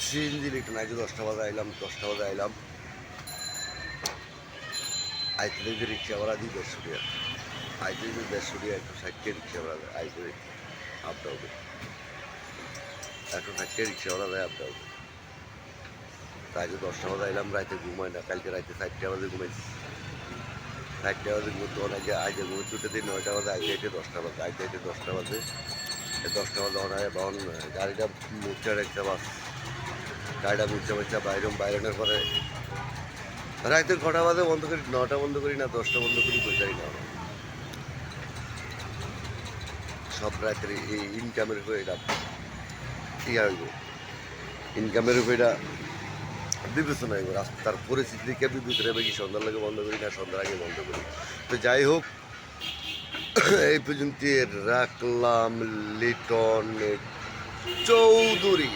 CNG লিখতে না, 10টা বাজে আইলাম, 10টা বাজে আইলাম, আইতে দেখি রিক্সাওয়ালা দিই 150 টাকা, আইতে যদি 150 টাকা 160 রিক্সাওয়ালা দেয়, আইতে দেখি আপ ডাউনে 160 রিক্সাওয়ালা দেয় আপ ডাউনে। তাই 10টা বাজে আইলাম, রাইতে ঘুমাই না, কালকে রাইতে 4টা বাজে ঘুমাইছি, 4টা বাজে ঘুমতে অনেকে আইতে ঘুমতে উঠে দিই 9টা বাজে, আইতে আইতে 10টা বাজে, আইতে আইতে 10টা বাজে, 10টা বাজে অনায় বাহন গাড়িটা মুখটা রেখতে বাস, গাড়িটা মুখতে বাইরনের পরে রাইতে কটা বাজে বন্ধ করি, 9টা বন্ধ করি না 10টা বন্ধ করি বুঝাই না, সব রাত্রে এই ইনকামের উপরে এটা ইয়া হইব, ইনকামের উপরে এটা বিবেচনা হইব, রাস্তার পরিস্থিতি দেখে বিবেচনা হবে কি সন্ধ্যার লাগে বন্ধ করি না সন্ধ্যার আগে বন্ধ করি। তো যাই হোক, এই পর্যন্ত রাখলাম। লিটন চৌধুরী।